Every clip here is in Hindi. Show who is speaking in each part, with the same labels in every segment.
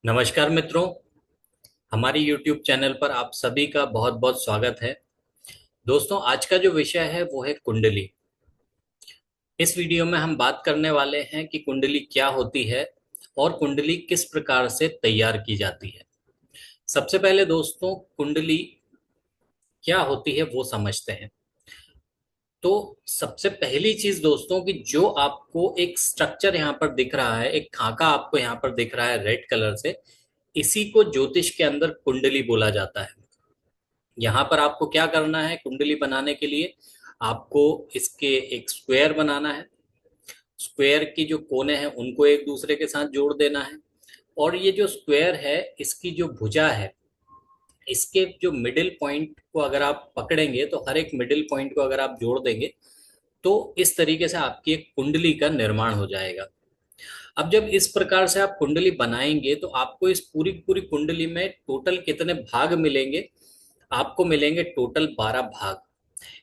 Speaker 1: नमस्कार मित्रों। हमारी YouTube चैनल पर आप सभी का बहुत बहुत स्वागत है। दोस्तों, आज का जो विषय है वो है कुंडली। इस वीडियो में हम बात करने वाले हैं कि कुंडली क्या होती है और कुंडली किस प्रकार से तैयार की जाती है। सबसे पहले दोस्तों, कुंडली क्या होती है वो समझते हैं। तो सबसे पहली चीज दोस्तों कि जो आपको एक स्ट्रक्चर यहाँ पर दिख रहा है, एक खाका आपको यहाँ पर दिख रहा है रेड कलर से, इसी को ज्योतिष के अंदर कुंडली बोला जाता है। यहाँ पर आपको क्या करना है कुंडली बनाने के लिए, आपको इसके एक स्क्वायर बनाना है। स्क्वायर की जो कोने हैं उनको एक दूसरे के साथ जोड़ देना है। और ये जो स्क्वायर है इसकी जो भुजा है, इसके जो मिडिल पॉइंट को अगर आप पकड़ेंगे तो हर एक मिडिल पॉइंट को अगर आप जोड़ देंगे तो इस तरीके से आपकी एक कुंडली का निर्माण हो जाएगा। अब जब इस प्रकार से आप कुंडली बनाएंगे तो आपको इस पूरी पूरी कुंडली में टोटल कितने भाग मिलेंगे? आपको मिलेंगे टोटल 12 भाग।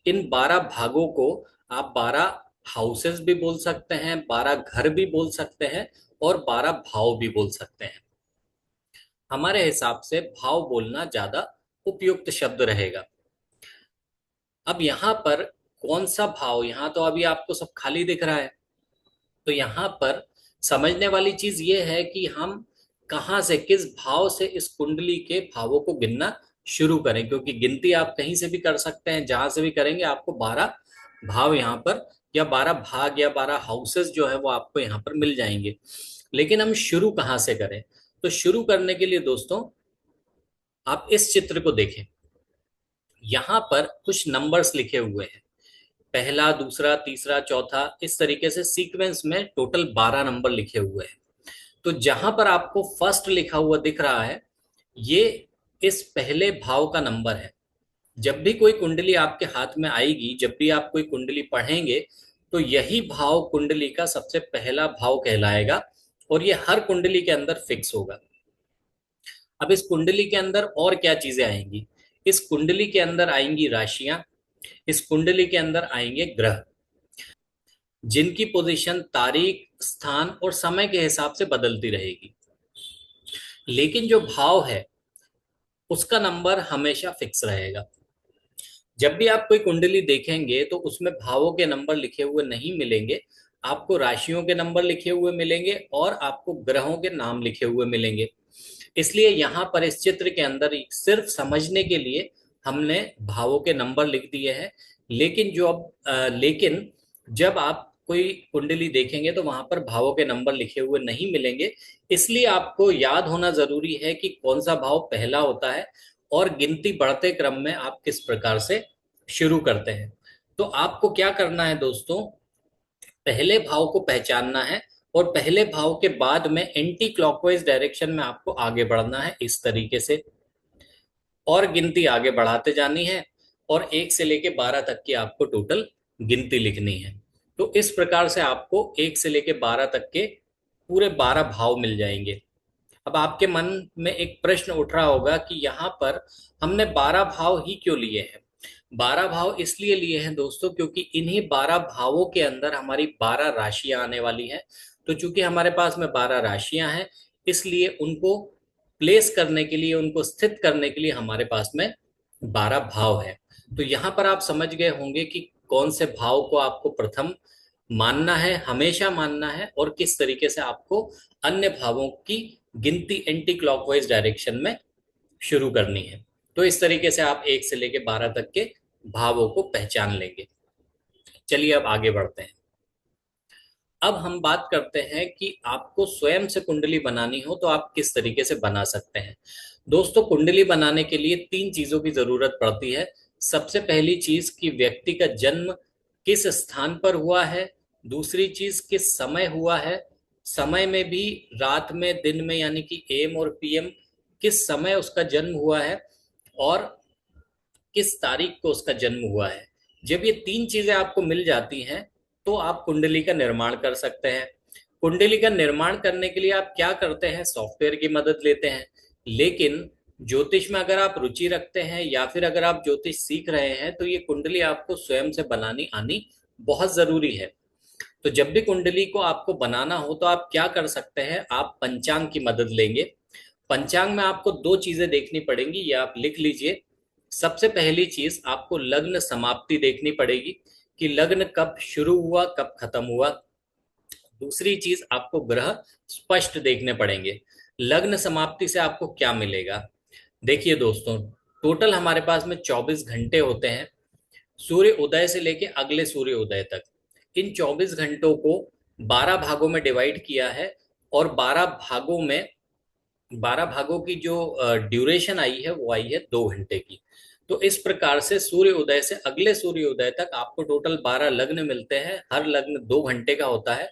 Speaker 1: इन 12 भागों को आप 12 हाउसेस भी बोल सकते हैं, 12 घर भी बोल सकते हैं और 12 भाव भी बोल सकते हैं। हमारे हिसाब से भाव बोलना ज्यादा उपयुक्त शब्द रहेगा। अब यहाँ पर कौन सा भाव, यहाँ तो अभी आपको सब खाली दिख रहा है। तो यहाँ पर समझने वाली चीज ये है कि हम कहाँ से, किस भाव से इस कुंडली के भावों को गिनना शुरू करें, क्योंकि गिनती आप कहीं से भी कर सकते हैं, जहां से भी करेंगे आपको 12 भाव यहाँ पर या 12 भाग या 12 हाउसेस जो है वो आपको यहाँ पर मिल जाएंगे। लेकिन हम शुरू कहाँ से करें? तो शुरू करने के लिए दोस्तों आप इस चित्र को देखें। यहाँ पर कुछ नंबर्स लिखे हुए हैं, पहला, दूसरा, तीसरा, चौथा, इस तरीके से सीक्वेंस में टोटल 12 नंबर लिखे हुए हैं। तो जहां पर आपको फर्स्ट लिखा हुआ दिख रहा है, ये इस पहले भाव का नंबर है। जब भी कोई कुंडली आपके हाथ में आएगी, जब भी आप कोई कुंडली पढ़ेंगे, तो यही भाव कुंडली का सबसे पहला भाव कहलाएगा और ये हर कुंडली के अंदर फिक्स होगा। अब इस कुंडली के अंदर और क्या चीजें आएंगी? इस कुंडली के अंदर आएंगी राशियां, इस कुंडली के अंदर आएंगे ग्रह, जिनकी पोजीशन तारीख, स्थान और समय के हिसाब से बदलती रहेगी। लेकिन जो भाव है उसका नंबर हमेशा फिक्स रहेगा। जब भी आप कोई कुंडली देखेंगे तो उसमें भावों के नंबर लिखे हुए नहीं मिलेंगे, आपको राशियों के नंबर लिखे हुए मिलेंगे और आपको ग्रहों के नाम लिखे हुए मिलेंगे। इसलिए यहाँ पर इस चित्र के अंदर सिर्फ समझने के लिए हमने भावों के नंबर लिख दिए हैं। लेकिन जब आप कोई कुंडली देखेंगे तो वहां पर भावों के नंबर लिखे हुए नहीं मिलेंगे। इसलिए आपको याद होना जरूरी है कि कौन सा भाव पहला होता है और गिनती बढ़ते क्रम में आप किस प्रकार से शुरू करते हैं। तो आपको क्या करना है दोस्तों, पहले भाव को पहचानना है और पहले भाव के बाद में एंटी क्लॉकवाइज डायरेक्शन में आपको आगे बढ़ना है इस तरीके से, और गिनती आगे बढ़ाते जानी है और 1 से लेके 12 तक की आपको टोटल गिनती लिखनी है। तो इस प्रकार से आपको 1 से लेके 12 तक के पूरे 12 भाव मिल जाएंगे। अब आपके मन में एक प्रश्न उठ रहा होगा कि यहाँ पर हमने 12 भाव ही क्यों लिए हैं? 12 भाव इसलिए लिए हैं दोस्तों क्योंकि इन्हीं 12 भावों के अंदर हमारी 12 राशियां आने वाली हैं। तो चूंकि हमारे पास में 12 राशियां हैं, इसलिए उनको प्लेस करने के लिए, उनको स्थित करने के लिए हमारे पास में 12 भाव है। तो यहाँ पर आप समझ गए होंगे कि कौन से भाव को आपको प्रथम मानना है, हमेशा मानना है, और किस तरीके से आपको अन्य भावों की गिनती एंटी क्लॉकवाइज डायरेक्शन में शुरू करनी है। तो इस तरीके से आप 1 से लेके 12 तक के भावों को पहचान लेंगे। चलिए अब आगे बढ़ते हैं। अब हम बात करते हैं कि आपको स्वयं से कुंडली बनानी हो तो आप किस तरीके से बना सकते हैं। दोस्तों, कुंडली बनाने के लिए 3 चीजों की जरूरत पड़ती है। सबसे पहली चीज कि व्यक्ति का जन्म किस स्थान पर हुआ है, दूसरी चीज किस समय हुआ है, समय में भी रात में, दिन में, यानी कि एम और पीएम, किस समय उसका जन्म हुआ है और किस तारीख को उसका जन्म हुआ है। जब ये 3 चीजें आपको मिल जाती हैं तो आप कुंडली का निर्माण कर सकते हैं। कुंडली का निर्माण करने के लिए आप क्या करते हैं, सॉफ्टवेयर की मदद लेते हैं। लेकिन ज्योतिष में अगर आप रुचि रखते हैं या फिर अगर आप ज्योतिष सीख रहे हैं तो ये कुंडली आपको स्वयं से बनानी आनी बहुत जरूरी है। तो जब भी कुंडली को आपको बनाना हो तो आप क्या कर सकते हैं, आप पंचांग की मदद लेंगे। पंचांग में आपको दो चीजें देखनी पड़ेंगी, ये आप लिख लीजिए। सबसे पहली चीज आपको लग्न समाप्ति देखनी पड़ेगी कि लग्न कब शुरू हुआ कब खत्म हुआ। दूसरी चीज आपको ग्रह स्पष्ट देखने पड़ेंगे। लग्न समाप्ति से आपको क्या मिलेगा? देखिए दोस्तों, टोटल हमारे पास में 24 घंटे होते हैं सूर्य उदय से लेके अगले सूर्य उदय तक। इन 24 घंटों को 12 भागों में डिवाइड किया है, और 12 भागों की जो ड्यूरेशन आई है वो आई है 2 घंटे की। तो इस प्रकार से सूर्य उदय से अगले सूर्य उदय तक आपको टोटल 12 लग्न मिलते हैं। हर लग्न 2 घंटे का होता है,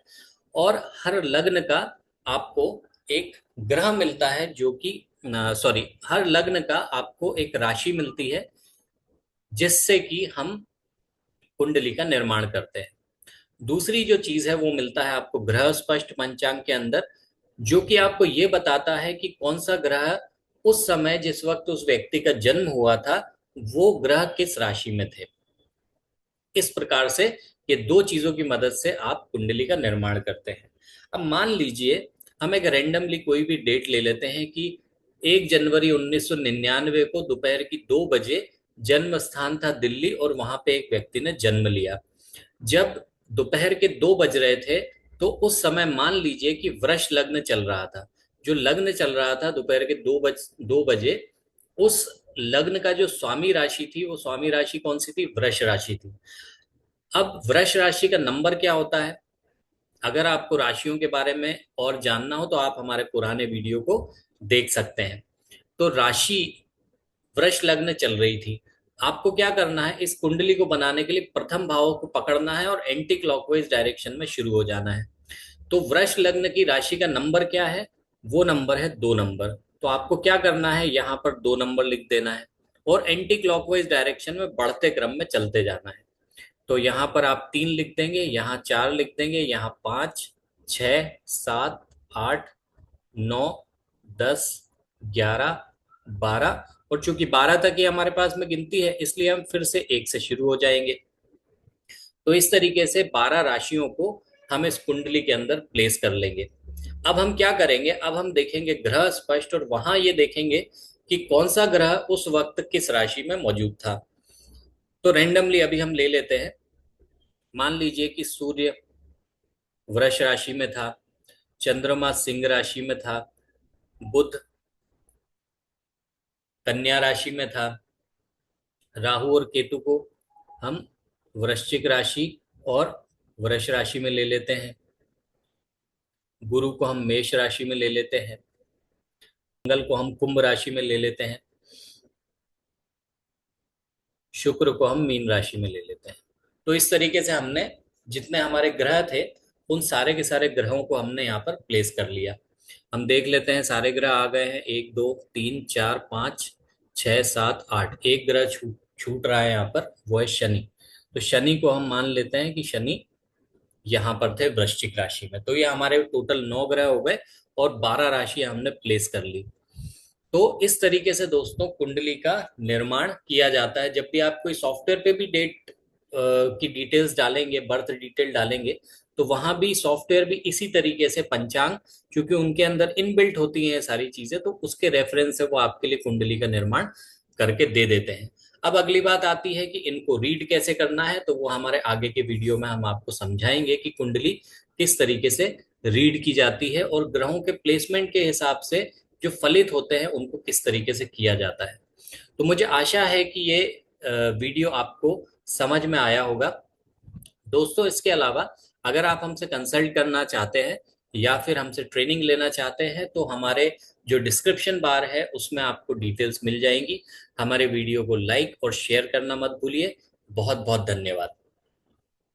Speaker 1: और हर लग्न का आपको एक ग्रह मिलता है, जो कि सॉरी, हर लग्न का आपको एक राशि मिलती है जिससे कि हम कुंडली का निर्माण करते हैं। दूसरी जो चीज है वो मिलता है आपको ग्रह स्पष्ट पंचांग के अंदर, जो कि आपको ये बताता है कि कौन सा ग्रह उस समय जिस वक्त उस व्यक्ति का जन्म हुआ था वो ग्रह किस राशि में थे। इस प्रकार से ये दो चीजों की मदद से आप कुंडली का निर्माण करते हैं। अब मान लीजिए हम एक रैंडमली कोई भी डेट ले लेते हैं कि 1 जनवरी 1999 को दोपहर की 2 बजे जन्म स्थान था दिल्ली, और वहां पे एक व्यक्ति ने जन्म लिया। जब दोपहर के 2 बज रहे थे तो उस समय मान लीजिए कि वृष लग्न चल रहा था। जो लग्न चल रहा था दोपहर के 2 बजे, उस लग्न का जो स्वामी राशि थी वो स्वामी राशि कौन सी थी? वृष राशि थी। अब वृष राशि का नंबर क्या होता है? अगर आपको राशियों के बारे में और जानना हो तो आप हमारे पुराने वीडियो को देख सकते हैं। तो राशि वृष लग्न चल रही थी। आपको क्या करना है, इस कुंडली को बनाने के लिए प्रथम भाव को पकड़ना है और एंटी क्लॉकवाइज डायरेक्शन में शुरू हो जाना है। तो वृष लग्न की राशि का नंबर क्या है? वो नंबर है 2 नंबर। तो आपको क्या करना है, यहाँ पर 2 नंबर लिख देना है और एंटी क्लॉकवाइज डायरेक्शन में बढ़ते क्रम में चलते जाना है। तो यहाँ पर आप 3 लिख देंगे, यहाँ 4 लिख देंगे, यहाँ 5, 6, 7, 8, 9, 10, 11, 12, और चूंकि 12 तक ही हमारे पास में गिनती है इसलिए हम फिर से 1 से शुरू हो जाएंगे। तो इस तरीके से 12 राशियों को हम इस कुंडली के अंदर प्लेस कर लेंगे। अब हम क्या करेंगे, अब हम देखेंगे ग्रह स्पष्ट, और वहां ये देखेंगे कि कौन सा ग्रह उस वक्त किस राशि में मौजूद था। तो रैंडमली अभी हम ले लेते हैं। मान लीजिए कि सूर्य वृष राशि में था, चंद्रमा सिंह राशि में था, बुध कन्या राशि में था, राहु और केतु को हम वृश्चिक राशि और वृष राशि में ले लेते हैं, गुरु को हम मेष राशि में ले लेते हैं, मंगल को हम कुंभ राशि में ले लेते हैं, शुक्र को हम मीन राशि में ले लेते हैं। तो इस तरीके से हमने जितने हमारे ग्रह थे उन सारे के सारे ग्रहों को हमने यहाँ पर प्लेस कर लिया। हम देख लेते हैं, सारे ग्रह आ गए हैं, 1, 2, 3, 4, 5, 6, 7, 8। एक ग्रह छूट रहा है यहाँ पर, वो है शनि। तो शनि को हम मान लेते हैं कि शनि यहाँ पर थे वृश्चिक राशि में। तो ये हमारे टोटल 9 ग्रह हो गए और 12 राशि हमने प्लेस कर ली। तो इस तरीके से दोस्तों कुंडली का निर्माण किया जाता है। जब भी आप कोई सॉफ्टवेयर पे भी डेट की डिटेल्स डालेंगे, बर्थ डिटेल डालेंगे, तो वहां भी सॉफ्टवेयर भी इसी तरीके से पंचांग, क्योंकि उनके अंदर इनबिल्ट होती हैं सारी चीजें, तो उसके रेफरेंस से वो आपके लिए कुंडली का निर्माण करके दे देते हैं। अब अगली बात आती है कि इनको रीड कैसे करना है, तो वो हमारे आगे के वीडियो में हम आपको समझाएंगे कि कुंडली किस तरीके से रीड की जाती है और ग्रहों के प्लेसमेंट के हिसाब से जो फलित होते हैं उनको किस तरीके से किया जाता है। तो मुझे आशा है कि ये वीडियो आपको समझ में आया होगा। दोस्तों इसके अलावा अगर आप हमसे कंसल्ट करना चाहते हैं या फिर हमसे ट्रेनिंग लेना चाहते हैं तो हमारे जो डिस्क्रिप्शन बार है उसमें आपको डिटेल्स मिल जाएंगी। हमारे वीडियो को लाइक और शेयर करना मत भूलिए। बहुत बहुत धन्यवाद।